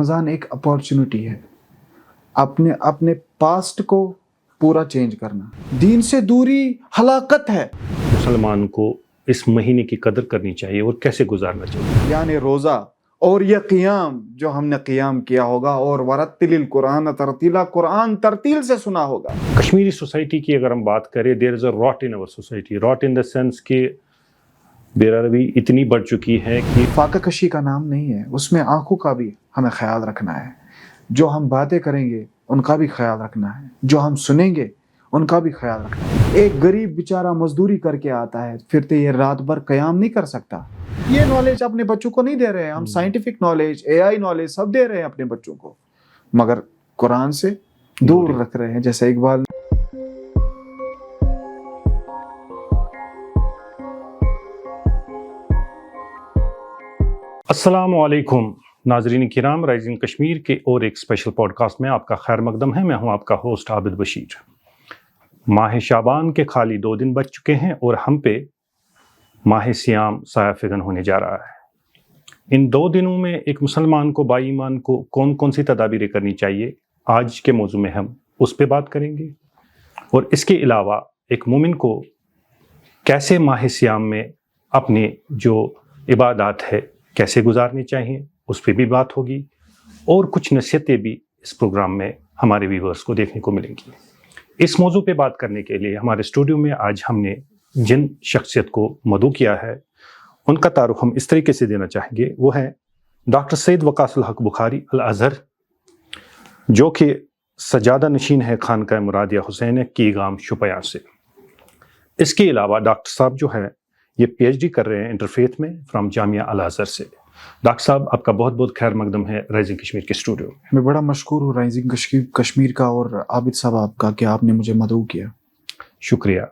رمضان ایک اپارچونٹی ہے اپنے پاسٹ کو پورا چینج کرنا. دین سے دوری ہلاکت ہے. مسلمان کو اس مہینے کی قدر کرنی چاہیے اور کیسے گزارنا چاہیے. یعنی روزہ اور یہ قیام جو ہم نے قیام کیا ہوگا، اور ورتل القرآن ترتیلا، قرآن ترتیل سے سنا ہوگا. کشمیری سوسائٹی کی اگر ہم بات کریں، دیر از اے راٹ ان اور سوسائٹی. راٹ ان دا سینس کہ بے روی اتنی بڑھ چکی ہے کہ فاقہ کشی کا نام نہیں ہے، اس میں آنکھوں کا بھی ہمیں خیال رکھنا ہے. جو ہم باتیں کریں گے ان کا بھی خیال رکھنا ہے، جو ہم سنیں گے ان کا بھی خیال رکھنا ہے. ایک غریب بیچارہ مزدوری کر کے آتا ہے، پھر تو یہ رات بھر قیام نہیں کر سکتا. یہ نالج اپنے بچوں کو نہیں دے رہے ہیں ہم. سائنٹیفک نالج، اے آئی نالج سب دے رہے ہیں اپنے بچوں کو، مگر قرآن سے دور رکھ رہے ہیں. جیسے اقبال السلام علیکم ناظرین کرام، رائزنگ کشمیر کے اور ایک اسپیشل پوڈ کاسٹ میں آپ کا خیر مقدم ہے. میں ہوں آپ کا ہوسٹ عابد بشیر. ماہ شعبان کے خالی 2 دن بچ چکے ہیں اور ہم پہ ماہ سیام سایہ فگن ہونے جا رہا ہے. ان 2 دنوں میں ایک مسلمان کو، با ایمان کو کون کون سی تدابیریں کرنی چاہیے، آج کے موضوع میں ہم اس پہ بات کریں گے. اور اس کے علاوہ ایک مومن کو کیسے ماہ سیام میں اپنے جو عبادات ہے کیسے گزارنی چاہیے، اس پہ بھی بات ہوگی. اور کچھ نصیحتیں بھی اس پروگرام میں ہمارے ویورز کو دیکھنے کو ملیں گی. اس موضوع پہ بات کرنے کے لیے ہمارے اسٹوڈیو میں آج ہم نے جن شخصیت کو مدعو کیا ہے، ان کا تعارف ہم اس طریقے سے دینا چاہیں گے. وہ ہیں ڈاکٹر سید وقاص الحق بخاری الازہر، جو کہ سجادہ نشین ہے خانقاہ مرادیہ حسین کی گام شپیاں سے. اس کے علاوہ ڈاکٹر صاحب جو ہے یہ پی ایچ ڈی کر رہے ہیں انٹرفیتھ میں فرام جامعہ الازہر سے. ڈاکٹر صاحب آپ کا بہت بہت خیر مقدم ہے رائزنگ کشمیر کے اسٹوڈیو میں. میں بڑا مشکور ہوں رائزنگ کشمیر کا اور عابد صاحب آپ کا کہ آپ نے مجھے مدعو کیا. شکریہ.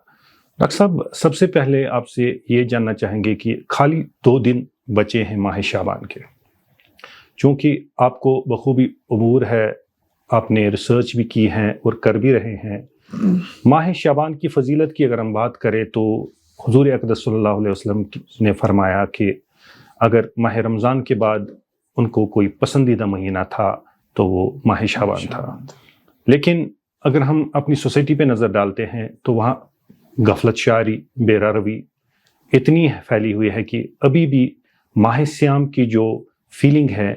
ڈاکٹر صاحب سب سے پہلے آپ سے یہ جاننا چاہیں گے کہ خالی 2 دن بچے ہیں ماہ شعبان کے، چونکہ آپ کو بخوبی عبور ہے، آپ نے ریسرچ بھی کی ہیں اور کر بھی رہے ہیں. ماہ شعبان کی فضیلت کی اگر ہم بات کریں تو حضور اقدس صلی اللہ علیہ وسلم نے فرمایا کہ اگر ماہ رمضان کے بعد ان کو کوئی پسندیدہ مہینہ تھا تو وہ ماہ شعبان تھا. لیکن اگر ہم اپنی سوسائٹی پہ نظر ڈالتے ہیں تو وہاں غفلت شعاری، بے روی اتنی پھیلی ہوئی ہے کہ ابھی بھی ماہ سیام کی جو فیلنگ ہے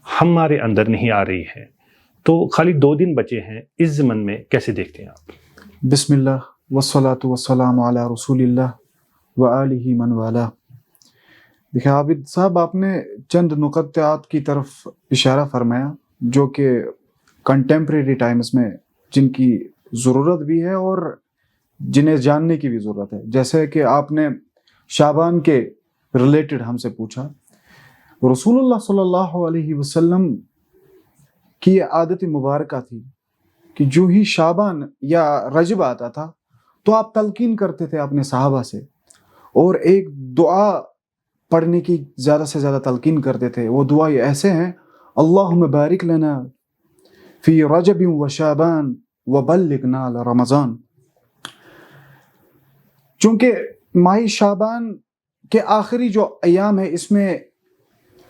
ہمارے اندر نہیں آ رہی ہے. تو خالی 2 دن بچے ہیں، اس ضمن میں کیسے دیکھتے ہیں آپ؟ بسم اللہ والصلاة والسلام علی رسول اللہ وآلہ من والہ. دیکھیں عابد صاحب، آپ نے چند نقطات کی طرف اشارہ فرمایا جو کہ کنٹمپریری ٹائمز میں جن کی ضرورت بھی ہے اور جنہیں جاننے کی بھی ضرورت ہے. جیسے کہ آپ نے شعبان کے ریلیٹڈ ہم سے پوچھا. رسول اللہ صلی اللہ علیہ وسلم کی عادت مبارکہ تھی کہ جو ہی شعبان یا رجب آتا تھا تو آپ تلقین کرتے تھے اپنے صحابہ سے، اور ایک دعا پڑھنے کی زیادہ سے زیادہ تلقین کرتے تھے. وہ دعا ایسے ہیں: اللہم بارک لنا فی رجب و شعبان وبلغنا رمضان. چونکہ ماہ شعبان کے آخری جو ایام ہے اس میں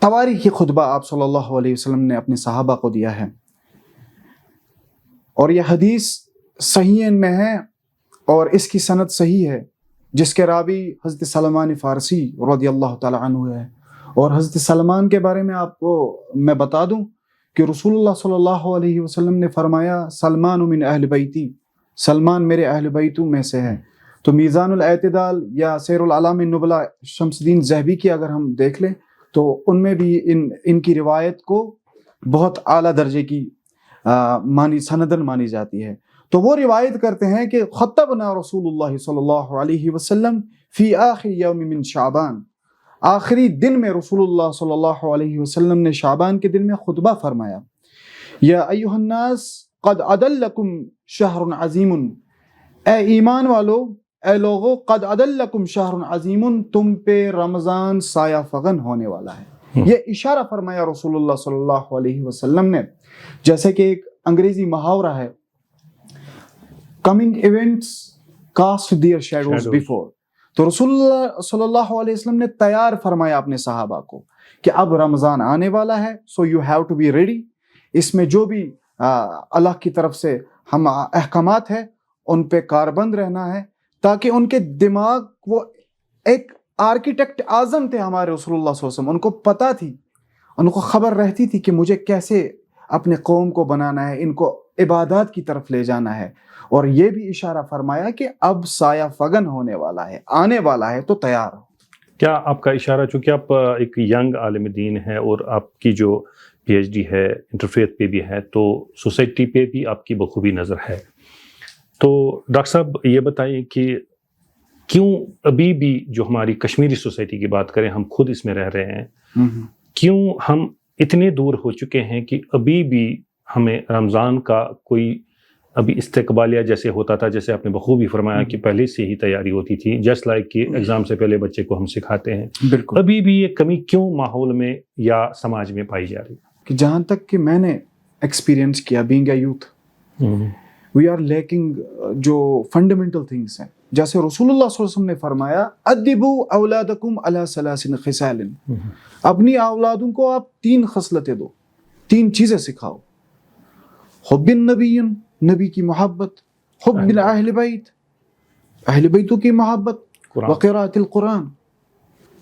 تواریخی خطبہ آپ صلی اللہ علیہ وسلم نے اپنے صحابہ کو دیا ہے، اور یہ حدیث صحیحین میں ہے اور اس کی سند صحیح ہے، جس کے راوی حضرت سلمان فارسی رضی اللہ تعالی عنہ ہے. اور حضرت سلمان کے بارے میں آپ کو میں بتا دوں کہ رسول اللہ صلی اللہ علیہ وسلم نے فرمایا: سلمان من اہل بیتی، سلمان میرے اہل بیتوں میں سے ہے. تو میزان الاعتدال یا سیر العلام النبلا شمس الدین ذہبی کی اگر ہم دیکھ لیں تو ان میں بھی ان کی روایت کو بہت اعلیٰ درجے کی سندن مانی جاتی ہے. تو وہ روایت کرتے ہیں کہ خطبنا رسول اللہ صلی اللہ علیہ وسلم فی آخر یوم من شعبان، آخری دن میں رسول اللہ صلی اللہ علیہ وسلم نے شعبان کے دن میں خطبہ فرمایا: یا ایھا الناس قد ادلکم شہر عظیم، اے ایمان والو، اے لوگو، قد ادلکم شہر عظیم، تم پہ رمضان سایہ فغن ہونے والا ہے. یہ اشارہ فرمایا رسول اللہ صلی اللہ علیہ وسلم نے. جیسے کہ ایک انگریزی محاورہ ہے: coming events cast their shadows before. تو رسول اللہ صلی اللہ علیہ وسلم نے تیار فرمایا اپنے صحابہ کو کہ اب رمضان آنے والا ہے، so you have to be ready. اس میں جو بھی اللہ کی طرف سے ہم احکامات ہیں ان پہ کاربند رہنا ہے، تاکہ ان کے دماغ، وہ ایک آرکیٹیکٹ اعظم تھے ہمارے رسول اللہ صلی اللہ علیہ وسلم، ان کو پتہ تھی، ان کو خبر رہتی تھی کہ مجھے کیسے اپنے قوم کو بنانا ہے، ان کو عبادات کی طرف لے جانا ہے. اور یہ بھی اشارہ فرمایا کہ اب سایہ فگن ہونے والا ہے، آنے والا ہے، تو تیار ہو. کیا آپ کا اشارہ، چونکہ آپ ایک ینگ عالم دین ہے اور آپ کی جو پی ایچ ڈی ہے انٹرفیتھ پہ بھی ہے، تو سوسائٹی پہ بھی آپ کی بخوبی نظر ہے. تو ڈاکٹر صاحب یہ بتائیں کہ کیوں ابھی بھی جو ہماری کشمیری سوسائٹی کی بات کریں، ہم خود اس میں رہ رہے ہیں، کیوں ہم اتنے دور ہو چکے ہیں کہ ابھی بھی ہمیں رمضان کا کوئی ابھی استقبالیہ جیسے ہوتا تھا، جیسے آپ نے بخوبی فرمایا کہ پہلے سے ہی تیاری ہوتی تھی، جسٹ لائک کہ ایگزام سے پہلے بچے کو ہم سکھاتے ہیں، بالکل. ابھی بھی یہ کمی کیوں ماحول میں یا سماج میں پائی جا رہی ہے؟ کہ جہاں تک کہ میں نے ایکسپیرینس کیا being a youth, we are lacking جو فنڈامنٹل تھنگس ہیں. جیسے رسول اللہ صلی اللہ علیہ وسلم نے فرمایا ادبوا اولادکم علی ثلاث خصال، اپنی اولادوں کو آپ 3 خصلتیں دو، 3 چیزیں سکھاؤ: حب النبی، نبی کی محبت، حب اہل بیت، اہل بیتوں کی محبت، وقراءۃ القرآن.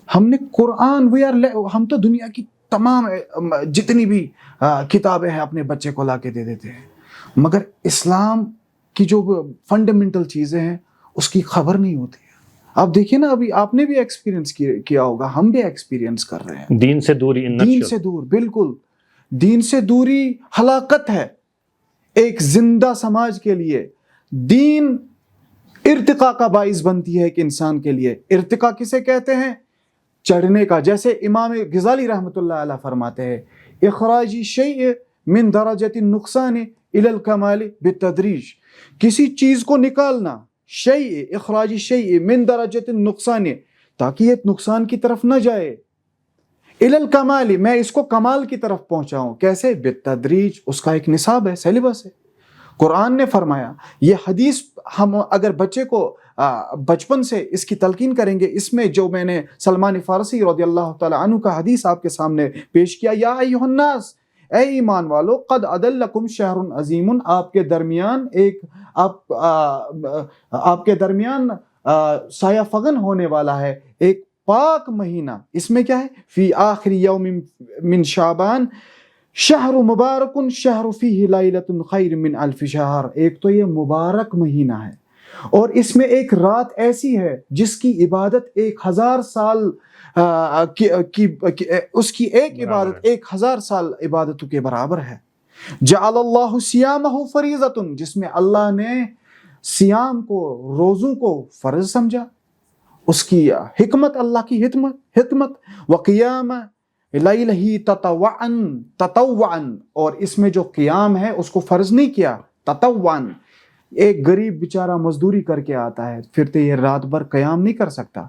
ہم نے قرآن، ہم تو دنیا کی تمام جتنی بھی کتابیں ہیں اپنے بچے کو لا کے دے دیتے ہیں، مگر اسلام کی جو فنڈامنٹل چیزیں ہیں اس کی خبر نہیں ہوتی ہے. آپ دیکھیے نا، ابھی آپ نے بھی ایکسپیرینس کیا ہوگا، ہم بھی ایکسپیرینس کر رہے ہیں. دین سے دوری، دین سے دور، بالکل دین سے دوری ہلاکت ہے ایک زندہ سماج کے لیے. دین ارتقاء کا باعث بنتی ہے کہ انسان کے لیے. ارتقاء کسے کہتے ہیں؟ چڑھنے کا. جیسے امام غزالی رحمۃ اللہ علیہ فرماتے ہیں اخراج شیء من درجۃ النقصان الی الکمال بالتدریج، کسی چیز کو نکالنا، شیء، اخراج شیء من درجۃ النقصان، تاکہ یہ نقصان کی طرف نہ جائے، الی الکمال، میں اس کو کمال کی طرف پہنچاؤں. کیسے؟ بالتدریج. اس کا ایک نصاب ہے، سیلیبس ہے. قرآن نے فرمایا. یہ حدیث ہم اگر بچے کو بچپن سے اس کی تلقین کریں گے، اس میں جو میں نے سلمان فارسی رضی اللہ تعالی عنہ کا حدیث آپ کے سامنے پیش کیا، یا ایھا الناس، اے ایمان والو، قد ادلکم شہر عظیم، آپ کے درمیان سایہ فگن ہونے والا ہے ایک پاک مہینہ. اس میں کیا ہے؟ فی آخر یوم من شعبان شہر مبارک شہر فیہ لیلۃ خیر من الف شہر. ایک تو یہ مبارک مہینہ ہے، اور اس میں ایک رات ایسی ہے جس کی عبادت 1000 سال اس کی ایک عبادت 1000 سال عبادتوں کے برابر ہے. جعل اللہ صیامہ فریضۃ، جس میں اللہ نے صیام کو، روزوں کو فرض سمجھا. اس کی حکمت، اللہ کی حکمت. وقیام لیلہ تطوعا، اور اس میں جو قیام ہے اس کو فرض نہیں کیا، تطوعا. ایک غریب بیچارہ مزدوری کر کے آتا ہے، پھر تو یہ رات بھر قیام نہیں کر سکتا.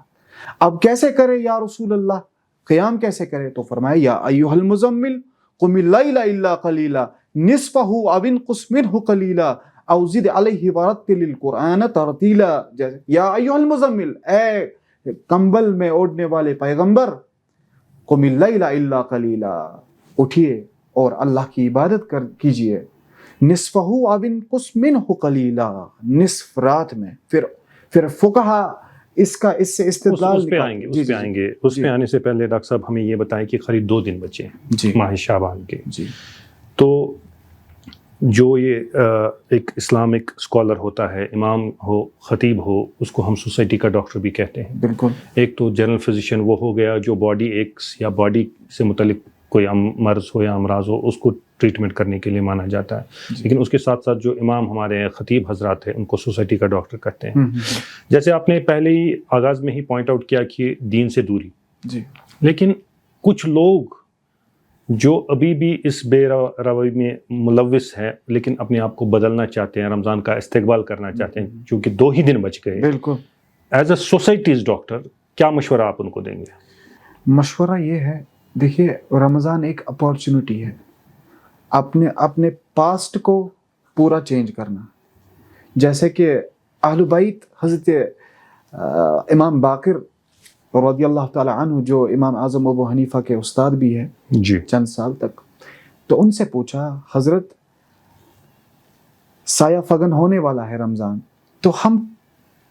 اب کیسے کرے یا رسول اللہ؟ قیام کیسے کرے؟ تو فرمایا یا ایھا المزمل قم اللیل الا قلیلا نصفہ او انقص منہ قلیلا او زد علیہ ورتل القرآن ترتیلا. یا ایھا المزمل، اے کمبل میں اوڑھنے والے پیغمبر، قم اللیل الا قلیلا، اٹھیے اور اللہ کی عبادت کیجئے. نصفہ او انقص منہ قلیلا، نصف رات میں. پھر فقہا اس سے استدلال اس پہ آئیں گے، اس پہ آئیں گے. اس پہ آنے سے پہلے ڈاکٹر صاحب ہمیں یہ بتائیں کہ قریب 2 دن بچے ہیں ماہ شعبان کے. تو جو یہ ایک اسلامک اسکالر ہوتا ہے، امام ہو، خطیب ہو، اس کو ہم سوسائٹی کا ڈاکٹر بھی کہتے ہیں. بالکل. ایک تو جنرل فزیشین وہ ہو گیا جو باڈی ایکس یا باڈی سے متعلق کوئی مرض ہو یا امراض ہو اس کو ٹریٹمنٹ کرنے کے لیے مانا جاتا ہے. لیکن اس کے ساتھ ساتھ جو امام ہمارے خطیب حضرات ہیں ان کو سوسائٹی کا ڈاکٹر کہتے ہیں. جیسے آپ نے پہلے ہی آغاز میں ہی پوائنٹ آؤٹ کیا کہ دین سے دوری. لیکن کچھ لوگ جو ابھی بھی اس بے روی میں ملوث ہے لیکن اپنے آپ کو بدلنا چاہتے ہیں، رمضان کا استقبال کرنا چاہتے ہیں، چونکہ 2 ہی دن بچ گئے. بالکل. ایز اے سوسائٹیز ڈاکٹر کیا مشورہ آپ ان کو دیں گے؟ مشورہ یہ ہے، دیکھیے رمضان ایک اپارچونٹی ہے اپنے پاسٹ کو پورا چینج کرنا. جیسے کہ اہل بیت حضرت امام باقر رضی اللہ تعالی عنہ جو امام اعظم ابو حنیفہ کے استاد بھی ہے جی چند سال تک، تو ان سے پوچھا حضرت سایہ فگن ہونے والا ہے رمضان، تو ہم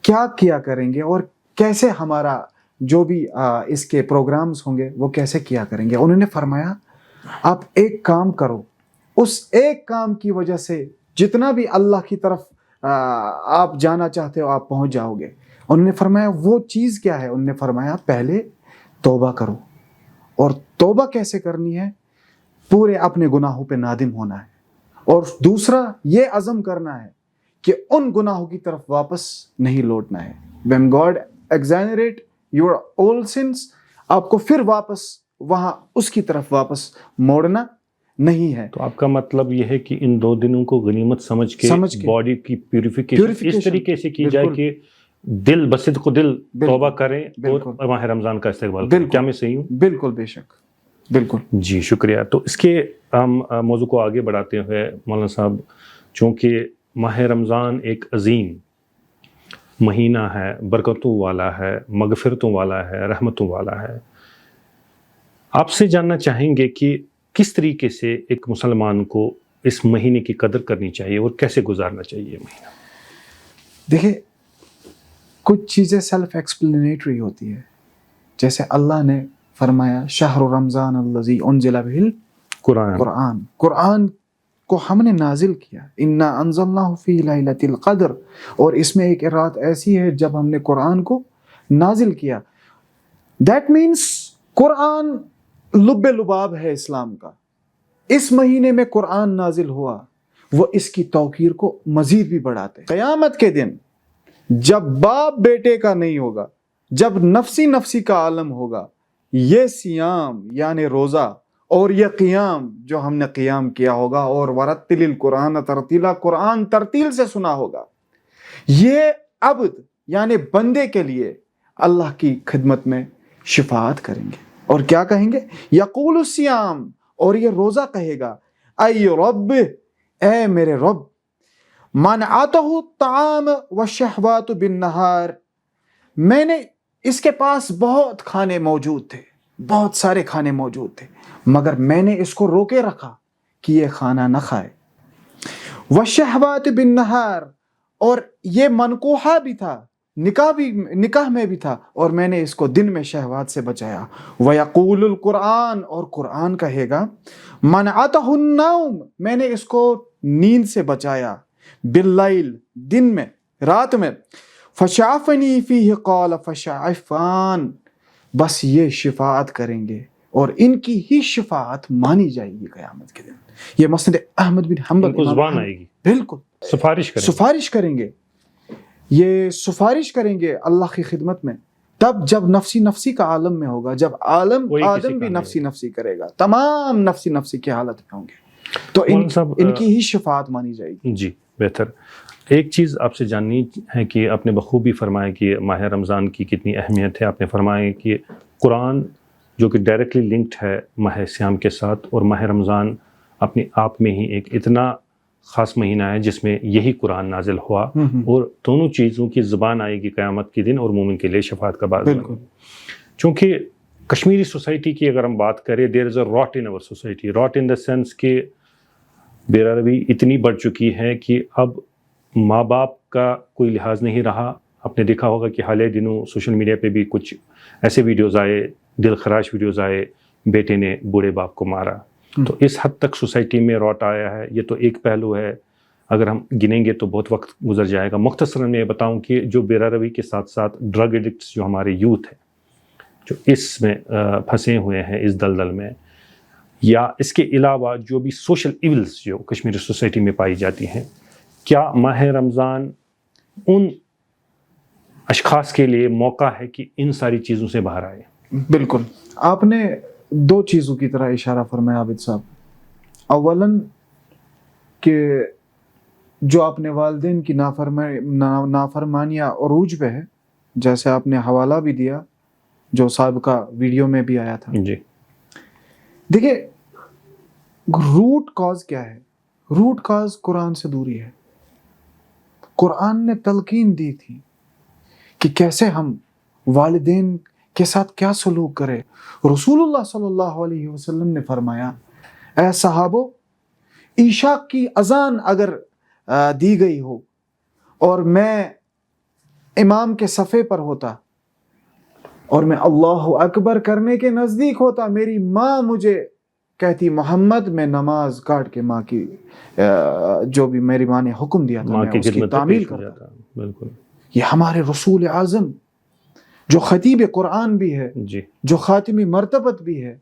کیا کیا کریں گے اور کیسے ہمارا جو بھی اس کے پروگرامز ہوں گے وہ کیسے کیا کریں گے؟ انہوں نے فرمایا آپ ایک کام کرو، اس ایک کام کی وجہ سے جتنا بھی اللہ کی طرف آپ جانا چاہتے ہو آپ پہنچ جاؤ گے۔ انہوں نے فرمایا وہ چیز کیا ہے؟ انہوں نے فرمایا پہلے توبہ کرو، اور توبہ کیسے کرنی ہے؟ پورے اپنے گناہوں پہ نادم ہونا ہے، اور دوسرا یہ عزم کرنا ہے کہ ان گناہوں کی طرف واپس نہیں لوٹنا ہے۔ When God exonerate your old sins، آپ کو پھر واپس وہاں اس کی طرف واپس موڑنا نہیں ہے۔ تو آپ کا مطلب یہ ہے کہ ان 2 دنوں کو غنیمت سمجھ کے باڈی کی پیوریفیکیشن اس طریقے سے کی جائے کہ دل بصدق دل توبہ کریں اور ماہ رمضان کا استقبال کریں۔ کیا میں صحیح ہوں؟ بالکل، بے شک، بالکل۔ جی شکریہ۔ تو اس کے ہم موضوع کو آگے بڑھاتے ہوئے مولانا صاحب، چونکہ ماہ رمضان ایک عظیم مہینہ ہے، برکتوں والا ہے، مغفرتوں والا ہے، رحمتوں والا ہے، آپ سے جاننا چاہیں گے کہ کس طریقے سے ایک مسلمان کو اس مہینے کی قدر کرنی چاہیے اور کیسے گزارنا چاہیے یہ مہینہ؟ دیکھیں کچھ چیزیں سیلف ایکسپلینیٹری ہوتی ہے، جیسے اللہ نے فرمایا شہر رمضان الذی انزل بہ قرآن کو ہم نے نازل کیا، انا انزلناہ فی لیلۃ القدر، اور اس میں ایک رات ایسی ہے جب ہم نے قرآن کو نازل کیا۔ دیٹ مینس قرآن لب لباب ہے اسلام کا۔ اس مہینے میں قرآن نازل ہوا، وہ اس کی توقیر کو مزید بھی بڑھاتے۔ قیامت کے دن جب باپ بیٹے کا نہیں ہوگا، جب نفسی نفسی کا عالم ہوگا، یہ سیام یعنی روزہ اور یہ قیام جو ہم نے قیام کیا ہوگا، اور ورتل القرآن ترتیلا، قرآن ترتیل سے سنا ہوگا، یہ عبد یعنی بندے کے لیے اللہ کی خدمت میں شفاعت کریں گے، اور کیا کہیں گے؟ یقول الصیام، اور یہ روزہ کہے گا ای رب، اے میرے رب، منعتہ الطعام والشہوات بالنہار، میں نے اس کے پاس بہت کھانے موجود تھے، بہت سارے کھانے موجود تھے، مگر میں نے اس کو روکے رکھا کہ یہ کھانا نہ کھائے۔ والشہوات بالنہار، اور یہ منکوحہ بھی تھا، نکاح میں بھی تھا، اور میں نے اس کو دن میں شہوات سے بچایا۔ وَيَقُولُ القرآن، اور قرآن کہے گا مَنْعَتَهُ النَّوْمِ، میں نے اس کو نیند سے بچایا، باللیل، دن میں، رات میں، فَشَعَفَنِي فِيهِ قَالَ فَشَعِفَانِ، بس یہ شفاعت کریں گے اور ان کی ہی شفاعت مانی جائے گی قیامت کے دن۔ یہ مسند احمد بن حنبل زبان آئے گی، بالکل سفارش کریں گے، یہ سفارش کریں گے اللہ کی خدمت میں، تب جب نفسی نفسی کا عالم میں ہوگا، جب آدم بھی نفسی نفسی کرے گا، تمام نفسی نفسی کی حالت میں ہوں گے، تو ان کی ہی شفاعت مانی جائے گی۔ جی بہتر۔ ایک چیز آپ سے جاننی ہے کہ آپ نے بخوبی فرمایا کہ ماہ رمضان کی کتنی اہمیت ہے۔ آپ نے فرمایا کہ قرآن جو کہ ڈائریکٹلی لنکڈ ہے ماہ سیام کے ساتھ، اور ماہ رمضان اپنے آپ میں ہی ایک اتنا خاص مہینہ ہے جس میں یہی قرآن نازل ہوا، اور دونوں چیزوں کی زبان آئے گی قیامت کے دن، اور مومن کے لیے شفاعت کا باعث بنے۔ چونکہ کشمیری سوسائٹی کی اگر ہم بات کریں، دیر از اے راٹ ان اور سوسائٹی، راٹ ان دا سینس کہ بے روی اتنی بڑھ چکی ہے کہ اب ماں باپ کا کوئی لحاظ نہیں رہا۔ آپ نے دیکھا ہوگا کہ حالیہ دنوں سوشل میڈیا پہ بھی کچھ ایسے ویڈیوز آئے، دل خراش ویڈیوز آئے، بیٹے نے بوڑھے باپ کو مارا۔ تو اس حد تک سوسائٹی میں روٹ آیا ہے۔ یہ تو ایک پہلو ہے، اگر ہم گنیں گے تو بہت وقت گزر جائے گا۔ مختصراً میں یہ بتاؤں کہ جو بے روی کے ساتھ ساتھ ڈرگ ایڈکٹس جو ہمارے یوتھ ہے، جو اس میں پھنسے ہوئے ہیں اس دلدل میں، یا اس کے علاوہ جو بھی سوشل ایولز جو کشمیری سوسائٹی میں پائی جاتی ہیں، کیا ماہ رمضان ان اشخاص کے لیے موقع ہے کہ ان ساری چیزوں سے باہر آئے؟ بالکل، آپ نے 2 چیزوں کی طرح اشارہ فرمایا عابد صاحب۔ اولاً کہ جو اپنے والدین کی نافرمانیاں عروج پہ ہے، جیسے آپ نے حوالہ بھی دیا جو سابقہ ویڈیو میں بھی آیا تھا۔ جی دیکھیں روٹ کاز کیا ہے؟ روٹ کاز قرآن سے دوری ہے۔ قرآن نے تلقین دی تھی کہ کیسے ہم والدین کے ساتھ کیا سلوک کرے. رسول اللہ صلی اللہ علیہ وسلم نے فرمایا اے صحابو، عشاء کی اذان اگر دی گئی ہو اور میں امام کے صفے پر ہوتا اور میں اللہ اکبر کرنے کے نزدیک ہوتا، میری ماں مجھے کہتی محمد، میں نماز کاٹ کے ماں کی جو بھی میری ماں نے حکم دیا تھا میں اس کی تعمیل کرتا. بالکل. یہ ہمارے رسول اعظم جو خطیب قرآن بھی ہے، جی. جو خاتمی مرتبت بھی ہے،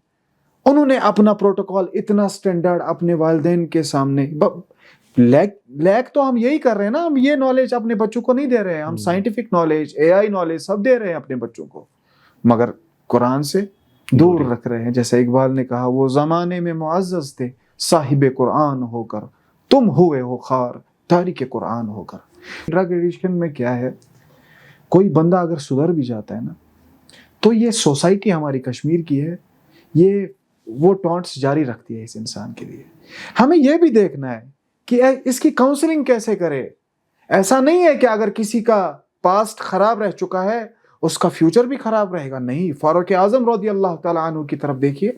انہوں نے اپنا پروٹوکول اتنا سٹینڈرڈ اپنے والدین کے سامنے. لیک تو ہم یہی کر رہے ہیں نا، ہم یہ نالج اپنے بچوں کو نہیں دے رہے ہیں، ہم سائنٹیفک نالج، اے آئی نالج سب دے رہے ہیں اپنے بچوں کو، مگر قرآن سے دور رکھ رہے ہیں. جیسے اقبال نے کہا، وہ زمانے میں معزز تھے صاحب قرآن ہو کر، تم ہوئے ہو خار تاریک قرآن ہو کر. ڈرگ ایڈکشن میں کیا ہے، کوئی بندہ اگر سدھر بھی جاتا ہے نا، تو یہ سوسائٹی ہماری کشمیر کی ہے، یہ وہ ٹونٹس جاری رکھتی ہے اس انسان کے لیے. ہمیں یہ بھی دیکھنا ہے کہ اس کی کاؤنسلنگ کیسے کرے. ایسا نہیں ہے کہ اگر کسی کا پاسٹ خراب رہ چکا ہے اس کا فیوچر بھی خراب رہے گا. نہیں، فاروق اعظم رضی اللہ تعالیٰ عنہ کی طرف دیکھیے،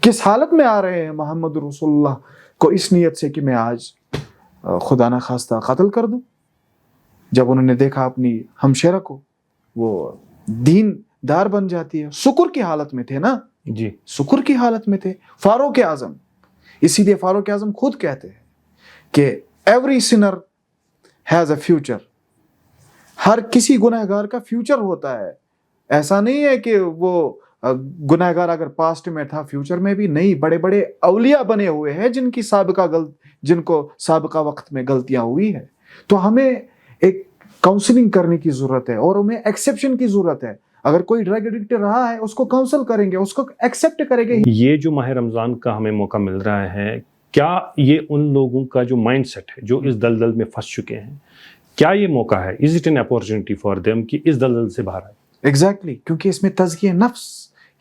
کس حالت میں آ رہے ہیں محمد رسول اللہ کو اس نیت سے کہ میں آج خدا نہ خواستہ قتل کر دوں. جب انہوں نے دیکھا اپنی ہمشیرہ کو وہ دین دار بن جاتی ہے، شکر کی حالت میں تھے نا. جی، شکر کی حالت میں تھے فاروق اعظم. اسی لیے فاروق اعظم خود کہتے ہیں کہ every sinner has a future. ہر کسی گنہگار کا فیوچر ہوتا ہے. ایسا نہیں ہے کہ وہ گنہگار اگر پاسٹ میں تھا فیوچر میں بھی نہیں. بڑے بڑے اولیاء بنے ہوئے ہیں جن کو سابقہ وقت میں غلطیاں ہوئی ہے. تو ہمیں ایک کاؤنسلنگ کرنے کی ضرورت ہے اور ہمیں ایکسیپشن کی ضرورت ہے. اگر کوئی ڈرگ ایڈکٹ رہا ہے اس کو کاؤنسل کریں گے، اس کو ایکسیپٹ کریں گے. یہ جو ماہ رمضان کا ہمیں موقع مل رہا ہے، کیا یہ ان لوگوں کا جو مائنڈ سیٹ ہے جو اس دلدل میں پھنس چکے ہیں، کیا یہ موقع ہے، is it an opportunity for them کہ اس دلدل سے باہر آئے؟ ایگزیکٹلی، کیونکہ اس میں تزکیہ نفس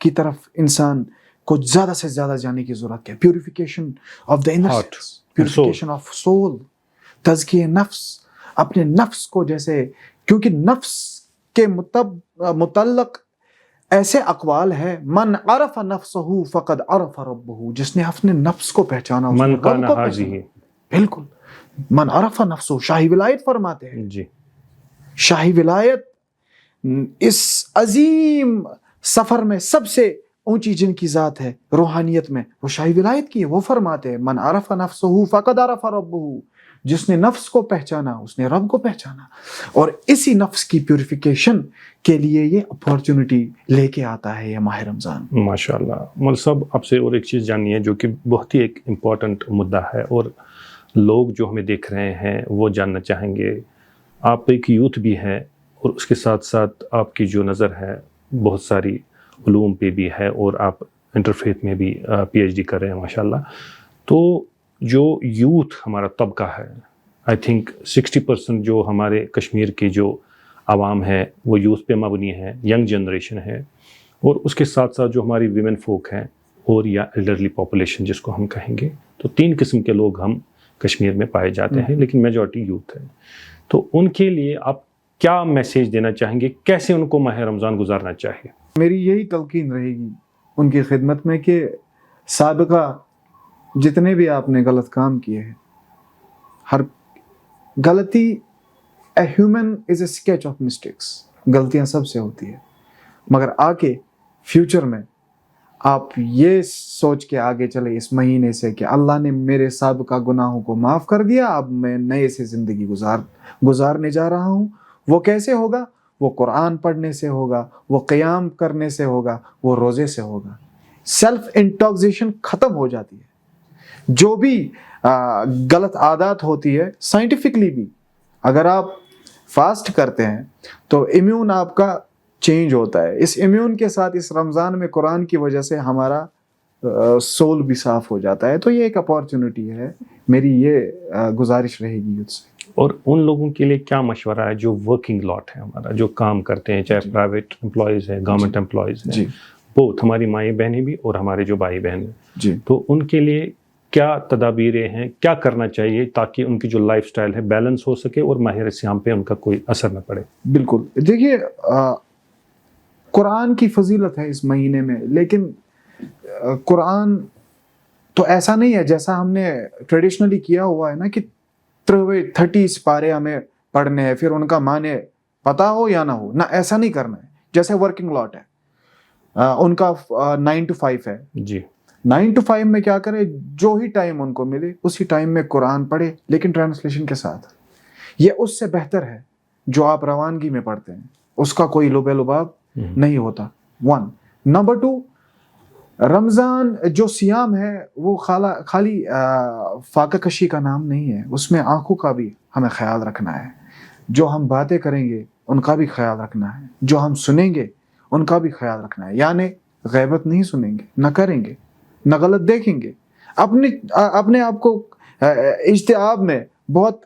کی طرف انسان کو زیادہ سے زیادہ جانے کی ضرورت ہے. Purification of the inner sense, purification of civil, تزکیہ نفس. اپنے نفس کو جیسے، کیونکہ نفس کے متعلق ایسے اقوال ہے، من عرف نفسہ فقد عرف ربہ. جس نے اپنے نفس کو پہچانا من کان حاضی. بالکل، من عرف نفسہ. شاہی ولایت فرماتے ہیں، جی، شاہی ولایت اس عظیم سفر میں سب سے اونچی جن کی ذات ہے روحانیت میں، وہ شاہی ولایت کی ہے. وہ فرماتے ہیں من عرف نفسہ فقد عرف ربہ. جس نے نفس کو پہچانا اس نے رب کو پہچانا. اور اسی نفس کی پیوریفیکیشن کے لیے یہ اپورچونٹی لے کے آتا ہے یہ ماہ رمضان. ماشاءاللہ. مول صاحب، آپ سے اور ایک چیز جاننی ہے جو کہ بہت ہی ایک امپورٹنٹ مدعا ہے اور لوگ جو ہمیں دیکھ رہے ہیں وہ جاننا چاہیں گے. آپ ایک یوتھ بھی ہے اور اس کے ساتھ ساتھ آپ کی جو نظر ہے بہت ساری علوم پہ بھی ہے اور آپ انٹرفیتھ میں بھی پی ایچ ڈی کر رہے ہیں ماشاءاللہ. تو جو یوتھ ہمارا طبقہ ہے، آئی تھنک 60% جو ہمارے کشمیر کی جو عوام ہے وہ یوتھ پہ مبنی ہے، ینگ جنریشن ہے. اور اس کے ساتھ ساتھ جو ہماری ویمن فوک ہیں اور یا ایلڈرلی پاپولیشن جس کو ہم کہیں گے، تو 3 قسم کے لوگ ہم کشمیر میں پائے جاتے ہیں، لیکن میجورٹی یوتھ ہے. تو ان کے لیے آپ کیا میسیج دینا چاہیں گے، کیسے ان کو ماہ رمضان گزارنا چاہیے؟ میری یہی تلقین رہے گی ان کی خدمت میں کہ سابقہ جتنے بھی آپ نے غلط کام کیے ہیں، ہر غلطی a human is a sketch of mistakes. غلطیاں سب سے ہوتی ہیں، مگر آگے فیوچر میں آپ یہ سوچ کے آگے چلے اس مہینے سے کہ اللہ نے میرے سابقہ گناہوں کو معاف کر دیا، اب میں نئے سے زندگی گزارنے جا رہا ہوں. وہ کیسے ہوگا؟ وہ قرآن پڑھنے سے ہوگا، وہ قیام کرنے سے ہوگا، وہ روزے سے ہوگا. سیلف انٹاکسیشن ختم ہو جاتی ہے. جو بھی غلط عادات ہوتی ہے سائنٹیفکلی بھی، اگر آپ فاسٹ کرتے ہیں تو امیون آپ کا چینج ہوتا ہے. اس امیون کے ساتھ اس رمضان میں قرآن کی وجہ سے ہمارا سول بھی صاف ہو جاتا ہے. تو یہ ایک اپورچونٹی ہے. میری یہ گزارش رہے گی یوتھ سے. اور ان لوگوں کے لیے کیا مشورہ ہے جو ورکنگ لاٹ ہے ہمارا، جو کام کرتے ہیں، چاہے پرائیویٹ امپلائیز ہیں، گورنمنٹ امپلائیز ہیں، بہت ہماری مائیں بہنیں بھی اور ہمارے جو بھائی بہن ہیں، تو ان کے لیے کیا تدابیریں ہیں، کیا کرنا چاہیے تاکہ ان کی جو لائف سٹائل ہے بیلنس ہو سکے اور ماہ صیام پہ ان کا کوئی اثر نہ پڑے؟ بالکل. دیکھیے، قرآن کی فضیلت ہے اس مہینے میں، لیکن قرآن تو ایسا نہیں ہے جیسا ہم نے ٹریڈیشنلی کیا ہوا ہے نا کہ 30 پارے ہمیں پڑھنے ہیں، پھر ان کا معنی پتہ ہو یا نہ ہو، نہ ایسا نہیں کرنا ہے. جیسے ورکنگ لاٹ ہے، ان کا 9 to 5 ہے جی. 9 to 5 میں کیا کرے، جو ہی ٹائم ان کو ملے اسی ٹائم میں قرآن پڑھے، لیکن ٹرانسلیشن کے ساتھ. یہ اس سے بہتر ہے جو آپ روانگی میں پڑھتے ہیں، اس کا کوئی لب لباب نہیں ہوتا. 1 نمبر 2، رمضان جو سیام ہے وہ خالی فاقہ کشی کا نام نہیں ہے، اس میں آنکھوں کا بھی ہمیں خیال رکھنا ہے. جو ہم باتیں کریں گے ان کا بھی خیال رکھنا ہے، جو ہم سنیں گے ان کا بھی خیال رکھنا ہے. یعنی غیبت نہیں سنیں گے، نہ کریں گے، نہ غلط دیکھیں گے. اپنے آپ کو اجتناب میں بہت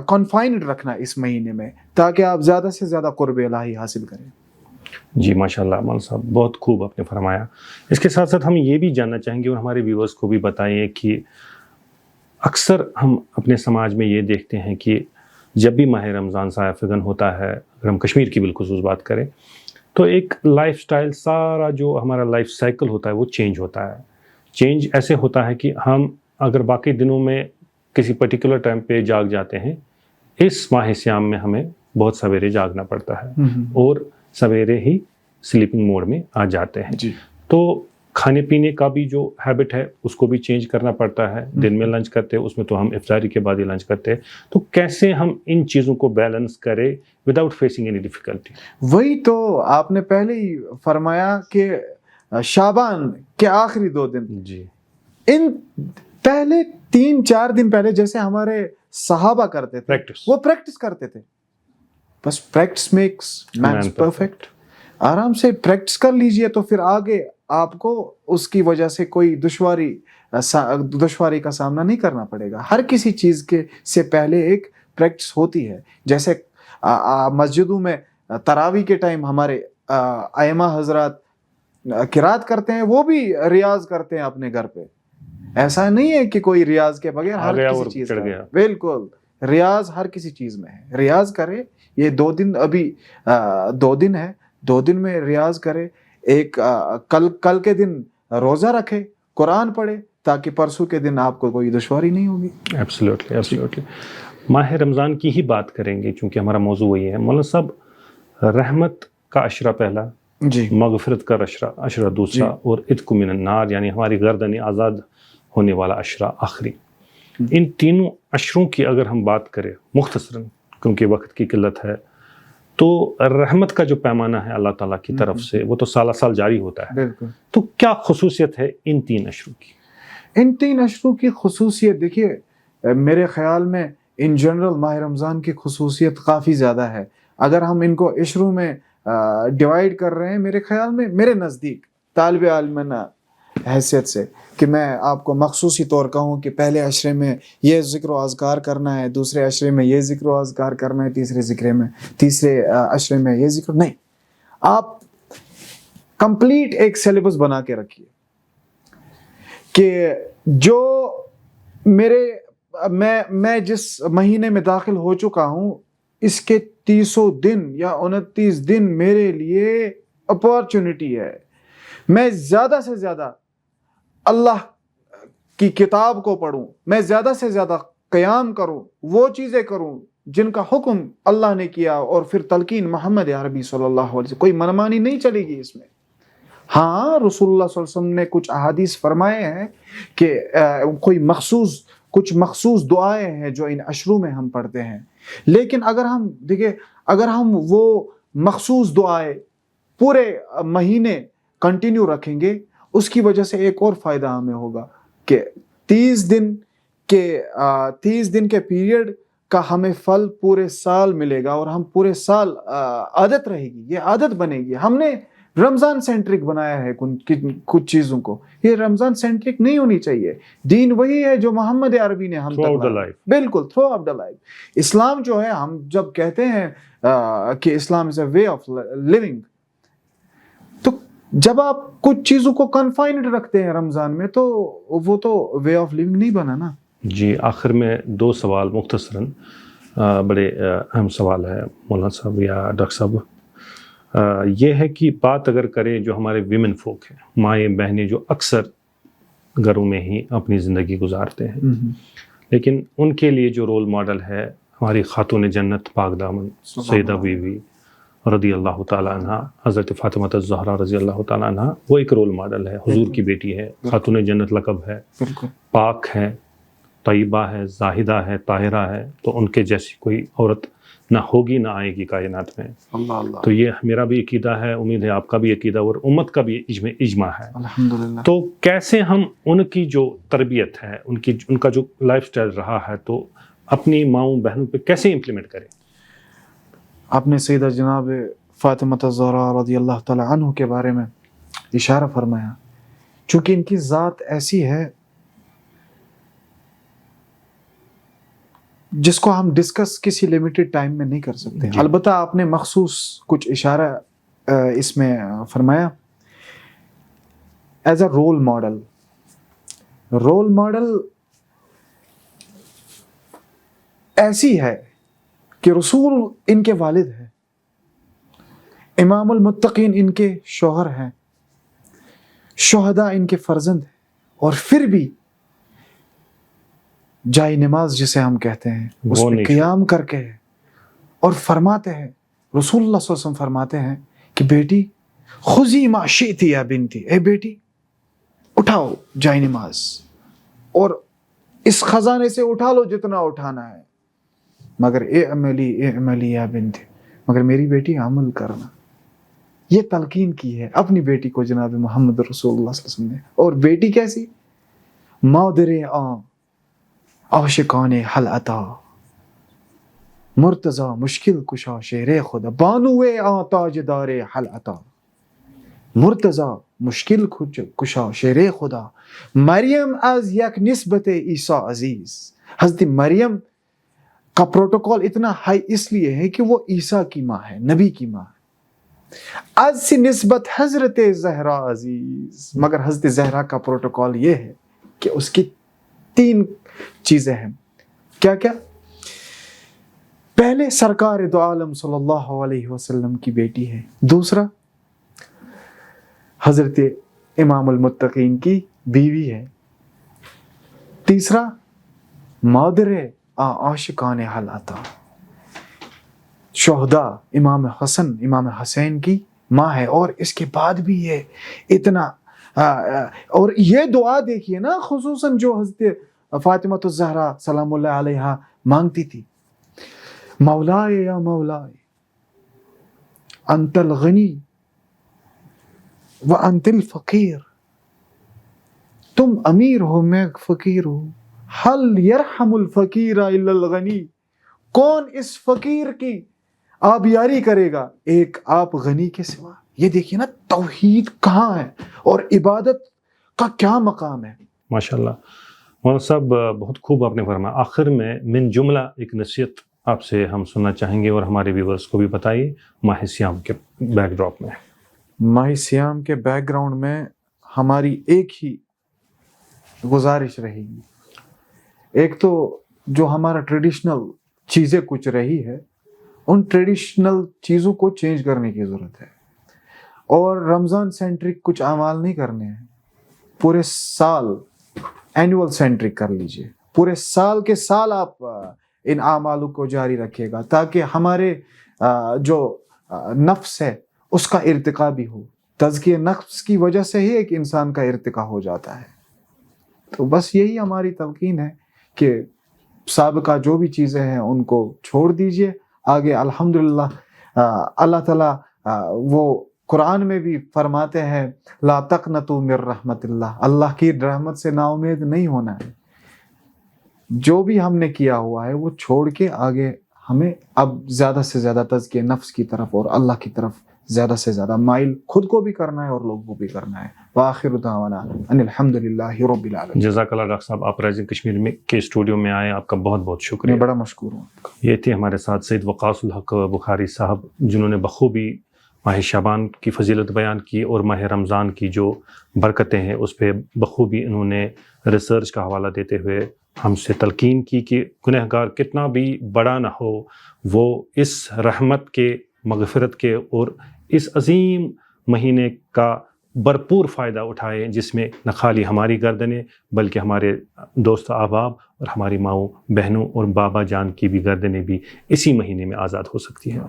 کنفائنڈ رکھنا ہے اس مہینے میں، تاکہ آپ زیادہ سے زیادہ قرب الہی حاصل کریں. جی ماشاءاللہ مولانا صاحب، بہت خوب آپ نے فرمایا. اس کے ساتھ ساتھ ہم یہ بھی جاننا چاہیں گے اور ہمارے ویورز کو بھی بتائیں کہ اکثر ہم اپنے سماج میں یہ دیکھتے ہیں کہ جب بھی ماہ رمضان سایہ فگن ہوتا ہے، اگر ہم کشمیر کی بالخصوص بات کریں تو ایک لائف سٹائل، سارا جو ہمارا لائف سائیکل ہوتا ہے وہ چینج ہوتا ہے. چینج ایسے ہوتا ہے کہ ہم اگر باقی دنوں میں کسی پرٹیکولر ٹائم پہ جاگ جاتے ہیں، اس ماہ سیام میں ہمیں بہت سویرے جاگنا پڑتا ہے اور سویرے ہی سلیپنگ موڈ میں آ جاتے ہیں. جی. تو کھانے پینے کا بھی جو ہیبٹ ہے اس کو بھی چینج کرنا پڑتا ہے. دن میں لنچ کرتے ہیں، اس میں تو ہم افطاری کے بعد ہی لنچ کرتے ہیں. تو کیسے ہم ان چیزوں کو بیلنس کریں وداؤٹ فیسنگ اینی ڈیفیکلٹی؟ وہی تو آپ نے پہلے ہی فرمایا کہ شعبان کے آخری 2 دن، جی، ان پہلے 3-4 دن پہلے جیسے ہمارے صحابہ کرتے تھے، پریکٹس، وہ پریکٹس کرتے تھے. بس پریکٹس میکس مین پرفیکٹ. آرام سے پریکٹس کر لیجئے تو پھر آگے آپ کو اس کی وجہ سے کوئی دشواری کا سامنا نہیں کرنا پڑے گا. ہر کسی چیز کے سے پہلے ایک پریکٹس ہوتی ہے. جیسے مسجدوں میں تراویح کے ٹائم ہمارے ائمہ حضرات قرات کرتے ہیں، وہ بھی ریاض کرتے ہیں اپنے گھر پہ. ایسا نہیں ہے کہ کوئی ریاض کے بغیر ہر کسی چیز کا، بالکل ریاض ہر کسی چیز میں ہے. ریاض کرے. یہ 2 دن، ابھی 2 دن ہے، 2 دن میں ریاض کرے. ایک کل کے دن روزہ رکھے، قرآن پڑھے، تاکہ پرسوں کے دن آپ کو کوئی دشواری نہیں ہوگی. ایبسلیوٹلی. ماہ رمضان کی ہی بات کریں گے چونکہ ہمارا موضوع وہی ہے. مولانا صاحب، رحمت کا عشرہ پہلا، جی، مغفرت کا عشرہ دوسرا، اور عتق من النار یعنی ہماری گردنیں آزاد ہونے والا عشرہ آخری. ان تینوں عشروں کی اگر ہم بات کریں مختصراً، کیونکہ وقت کی قلت ہے، تو رحمت کا جو پیمانہ ہے اللہ تعالیٰ کی طرف سے وہ تو سالہ سال جاری ہوتا ہے. بالکل. تو کیا خصوصیت ہے ان 3 عشروں کی؟ ان 3 عشروں کی خصوصیت دیکھیے، میرے خیال میں ان جنرل ماہ رمضان کی خصوصیت کافی زیادہ ہے. اگر ہم ان کو عشروں میں ڈیوائیڈ کر رہے ہیں، میرے خیال میں، میرے نزدیک طالب علمانہ حیثیت سے، کہ میں آپ کو مخصوصی طور کہوں کہ پہلے عشرے میں یہ ذکر و اذکار کرنا ہے، دوسرے عشرے میں یہ ذکر و اذکار کرنا ہے، تیسرے عشرے میں یہ ذکر نہیں. آپ کمپلیٹ ایک سیلیبس بنا کے رکھیے کہ جو میں جس مہینے میں داخل ہو چکا ہوں، اس کے 30 دن یا 29 دن میرے لیے اپارچونٹی ہے. میں زیادہ سے زیادہ اللہ کی کتاب کو پڑھوں، میں زیادہ سے زیادہ قیام کروں، وہ چیزیں کروں جن کا حکم اللہ نے کیا، اور پھر تلقین محمد عربی صلی اللہ علیہ وسلم. کوئی منمانی نہیں چلے گی اس میں. ہاں، رسول اللہ صلی اللہ علیہ وسلم نے کچھ احادیث فرمائے ہیں کہ کچھ مخصوص دعائیں ہیں جو ان عشروں میں ہم پڑھتے ہیں. لیکن اگر ہم وہ مخصوص دعائیں پورے مہینے کنٹینیو رکھیں گے، اس کی وجہ سے ایک اور فائدہ ہمیں ہوگا کہ 30 دن کے پیریڈ کا ہمیں پھل پورے سال ملے گا، اور ہم پورے سال عادت رہے گی، یہ عادت بنے گی. ہم نے رمضان سینٹرک بنایا ہے کچھ چیزوں کو. یہ رمضان سینٹرک نہیں ہونی چاہیے. دین وہی ہے جو محمد عربی نے ہم تک لایا. بالکل، تھرو آف دا لائف. اسلام جو ہے، ہم جب کہتے ہیں کہ اسلام از اے وے آف لیونگ، تو جب آپ کچھ چیزوں کو کنفائنڈ رکھتے ہیں رمضان میں، تو وہ تو وے آف لیونگ نہیں بنا نا. جی، آخر میں 2 سوال مختصراً، بڑے اہم سوال ہے مولانا صاحب یا ڈاکٹر صاحب. یہ ہے کہ بات اگر کریں جو ہمارے ویمن فوک ہیں، مائیں بہنیں جو اکثر گھروں میں ہی اپنی زندگی گزارتے ہیں، لیکن ان کے لیے جو رول ماڈل ہے ہماری خاتون جنت پاک دامن سیدہ بیوی رضی اللہ تعالیٰ عنہ، حضرت فاطمہ الزہرا رضی اللہ تعالیٰ عنہ، وہ ایک رول ماڈل ہے، حضور کی بیٹی ہے، خاتون جنت لقب ہے، پاک ہے، طیبہ ہے، زاہدہ ہے، طاہرہ ہے، تو ان کے جیسی کوئی عورت نہ ہوگی نہ آئے گی کائنات میں۔ تو یہ میرا بھی عقیدہ ہے، امید ہے آپ کا بھی عقیدہ اور امت کا بھی اجماع ہے۔ الحمدللہ۔ تو کیسے ہم ان کی جو تربیت ہے، ان کا جو لائف سٹائل رہا ہے، تو اپنی ماؤں بہنوں پہ کیسے امپلیمنٹ کریں؟ آپ نے سیدہ جناب فاطمہ الزہرا رضی اللہ تعالیٰ عنہ کے بارے میں اشارہ فرمایا، چونکہ ان کی ذات ایسی ہے جس کو ہم ڈسکس کسی لیمیٹڈ ٹائم میں نہیں کر سکتے۔ البتہ آپ نے مخصوص کچھ اشارہ اس میں فرمایا as a role model. Role model ایسی ہے کہ رسول ان کے والد ہیں، امام المتقین ان کے شوہر ہیں، شہداء ان کے فرزند ہیں، اور پھر بھی جائے نماز جسے ہم کہتے ہیں اس پہ قیام کر کے اور فرماتے ہیں، رسول اللہ صلی اللہ علیہ وسلم فرماتے ہیں کہ بیٹی خذی ما شئتی یا بنتی، اے بیٹی اٹھاؤ جائے نماز اور اس خزانے سے اٹھا لو جتنا اٹھانا ہے، مگر اے عملی یا بنتی، مگر میری بیٹی عمل کرنا۔ یہ تلقین کی ہے اپنی بیٹی کو جناب محمد رسول اللہ صلی اللہ علیہ وسلم نے۔ اور بیٹی کیسی؟ مادر عاشقان حل عطا، مرتضی مشکل کشا شیر خدا، بانوے تاجدار حل عطا، مرتضی مشکل کشا شیر خدا، مریم از یک نسبت عیسیٰ عزیز۔ حضرت مریم کا پروٹوکول اتنا ہائی اس لیے ہے کہ وہ عیسیٰ کی ماں ہے، نبی کی ماں ہے۔ از سے نسبت حضرت زہرا عزیز، مگر حضرت زہرا کا پروٹوکول یہ ہے کہ اس کی 3 چیزیں ہیں۔ کیا کیا؟ پہلے سرکار دو عالم صلی اللہ علیہ وسلم کی بیٹی ہے، دوسرا حضرت امام المتقین کی بیوی ہے، تیسرا مادر عاشقان حل عطا، شہداء امام حسن امام حسین کی ماں ہے۔ اور اس کے بعد بھی یہ اتنا اور یہ دعا دیکھیے نا، خصوصاً جو حضرت فاطمہ الزہرا سلام اللہ علیہا مانگتی تھی، مولائے یا مولائے انت الغنی وانت الفقیر، تم امیر ہو میں فقیر ہوں، حل یرحم الفقیر الا الغنی، کون اس فقیر کی آبیاری کرے گا ایک آپ غنی کے سوا۔ یہ دیکھیے نا توحید کہاں ہے اور عبادت کا کیا مقام ہے۔ ماشاءاللہ مولانا صاحب، بہت خوب آپ نے فرمایا۔ آخر میں من جملہ ایک نصیحت آپ سے ہم سننا چاہیں گے اور ہمارے ویورز کو بھی بتائیے ماہ سیام کے بیک ڈراپ میں۔ ماہ سیام کے بیک گراؤنڈ میں ہماری ایک ہی گزارش رہے گی، ایک تو جو ہمارا ٹریڈیشنل چیزیں کچھ رہی ہے ان ٹریڈیشنل چیزوں کو چینج کرنے کی ضرورت ہے، اور رمضان سینٹرک کچھ اعمال نہیں کرنے ہیں، پورے سال اینول سینٹرک کر لیجئے، پورے سال کے سال آپ ان اعمالوں کو جاری رکھیے گا تاکہ ہمارے جو نفس ہے اس کا ارتقا بھی ہو۔ تزکیہ نفس کی وجہ سے ہی ایک انسان کا ارتقا ہو جاتا ہے۔ تو بس یہی ہماری تلقین ہے کہ سابقہ جو بھی چیزیں ہیں ان کو چھوڑ دیجئے، آگے الحمدللہ اللہ تعالیٰ وہ قرآن میں بھی فرماتے ہیں لا تقنطوا من رحمت اللہ، اللہ کی رحمت سے نا امید نہیں ہونا ہے۔ جو بھی ہم نے کیا ہوا ہے وہ چھوڑ کے آگے ہمیں اب زیادہ سے زیادہ تزکیہ نفس کی طرف اور اللہ کی طرف زیادہ سے زیادہ مائل خود کو بھی کرنا ہے اور لوگوں کو بھی کرنا ہے۔ وآخر دعوانا ان الحمدللہ رب العالمین۔ جزاک اللہ ڈاکٹر صاحب، آپ رائزنگ کشمیر میں کے اسٹوڈیو میں آئے، آپ کا بہت بہت شکریہ۔ میں بڑا مشکور ہوں آپ کا۔ یہ تھے ہمارے ساتھ سید وقاص الحق بخاری صاحب، جنہوں نے بخوبی ماہ شعبان کی فضیلت بیان کی اور ماہ رمضان کی جو برکتیں ہیں اس پہ بخوبی انہوں نے ریسرچ کا حوالہ دیتے ہوئے ہم سے تلقین کی کہ گنہگار کتنا بھی بڑا نہ ہو وہ اس رحمت کے، مغفرت کے اور اس عظیم مہینے کا بھرپور فائدہ اٹھائیں، جس میں نہ خالی ہماری گردنیں بلکہ ہمارے دوست احباب اور ہماری ماؤں بہنوں اور بابا جان کی بھی گردنیں بھی اسی مہینے میں آزاد ہو سکتی ہیں۔